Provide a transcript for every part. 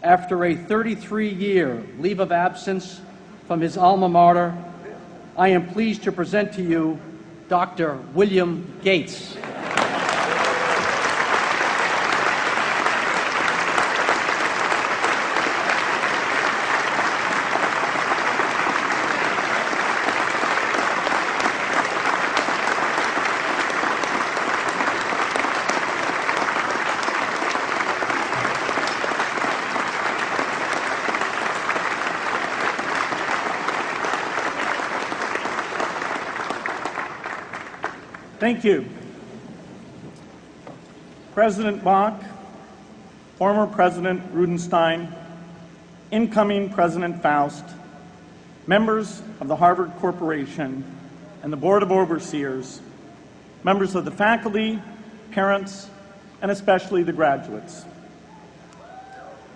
After a 33-year leave of absence from his alma mater, I am pleased to present to you Dr. William Gates. Thank you. President Bach, former President Rudenstein, incoming President Faust, members of the Harvard Corporation and the Board of Overseers, members of the faculty, parents, and especially the graduates.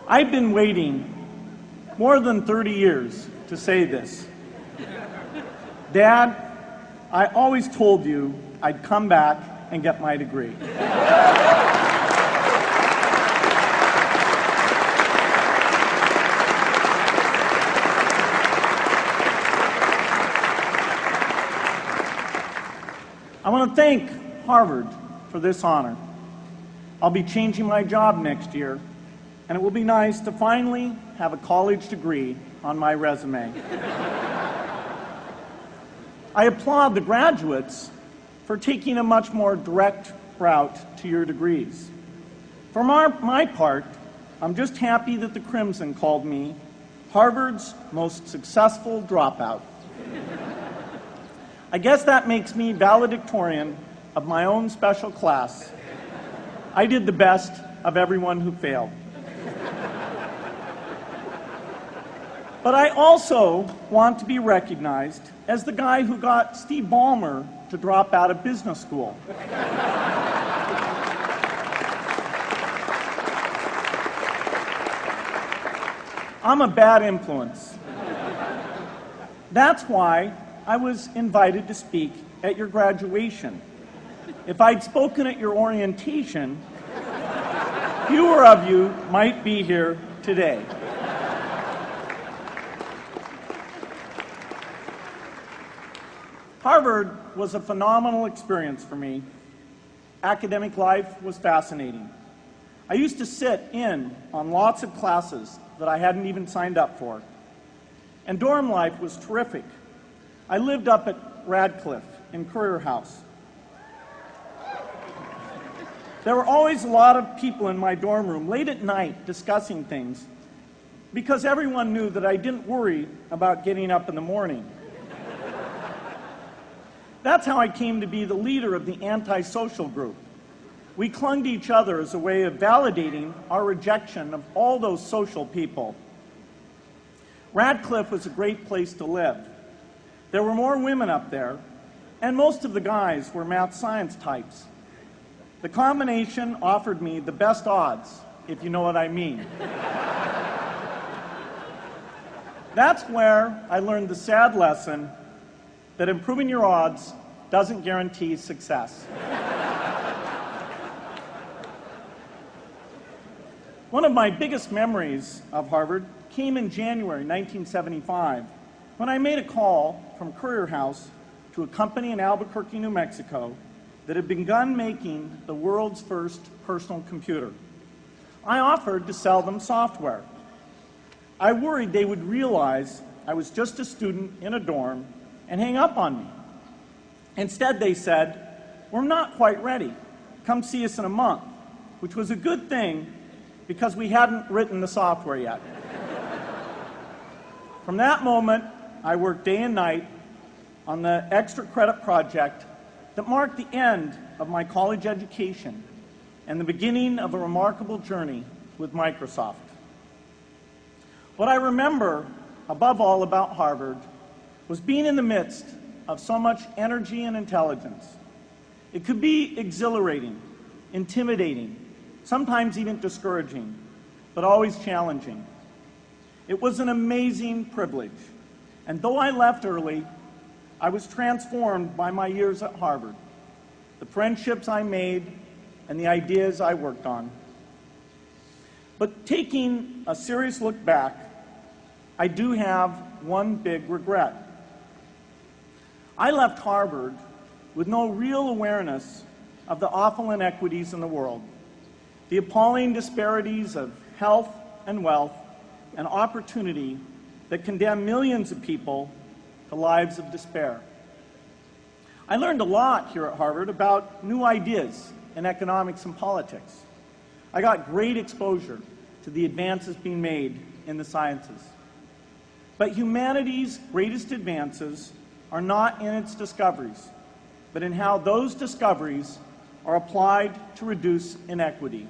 I've been waiting more than 30 years to say this. Dad, I always told you I'd come back and get my degree. I want to thank Harvard for this honor. I'll be changing my job next year, and it will be nice to finally have a college degree on my resume. I applaud the graduates for taking a much more direct route to your degrees. For my part, I'm just happy that the Crimson called me Harvard's most successful dropout. I guess that makes me valedictorian of my own special class. I did the best of everyone who failed. But I also want to be recognized as the guy who got Steve Ballmer to drop out of business school. I'm a bad influence. That's why I was invited to speak at your graduation. If I'd spoken at your orientation, fewer of you might be here today. Harvard was a phenomenal experience for me. Academic life was fascinating. I used to sit in on lots of classes that I hadn't even signed up for. And dorm life was terrific. I lived up at Radcliffe in Currier House. There were always a lot of people in my dorm room late at night discussing things because everyone knew that I didn't worry about getting up in the morning. That's how I came to be the leader of the antisocial group. We clung to each other as a way of validating our rejection of all those social people. Radcliffe was a great place to live. There were more women up there, and most of the guys were math science types. The combination offered me the best odds, if you know what I mean. That's where I learned the sad lesson that improving your odds doesn't guarantee success. One of my biggest memories of Harvard came in January 1975 when I made a call from Currier House to a company in Albuquerque, New Mexico that had begun making the world's first personal computer. I offered to sell them software. I worried they would realize I was just a student in a dorm and hang up on me. Instead, they said, "We're not quite ready. Come see us in a month," which was a good thing because we hadn't written the software yet. From that moment, I worked day and night on the extra credit project that marked the end of my college education and the beginning of a remarkable journey with Microsoft. What I remember above all about Harvard was being in the midst of so much energy and intelligence. It could be exhilarating, intimidating, sometimes even discouraging, but always challenging. It was an amazing privilege, and though I left early, I was transformed by my years at Harvard, the friendships I made, and the ideas I worked on. But taking a serious look back, I do have one big regret. I left Harvard with no real awareness of the awful inequities in the world, the appalling disparities of health and wealth and opportunity that condemn millions of people to lives of despair. I learned a lot here at Harvard about new ideas in economics and politics. I got great exposure to the advances being made in the sciences. But humanity's greatest advances are not in its discoveries, but in how those discoveries are applied to reduce inequity.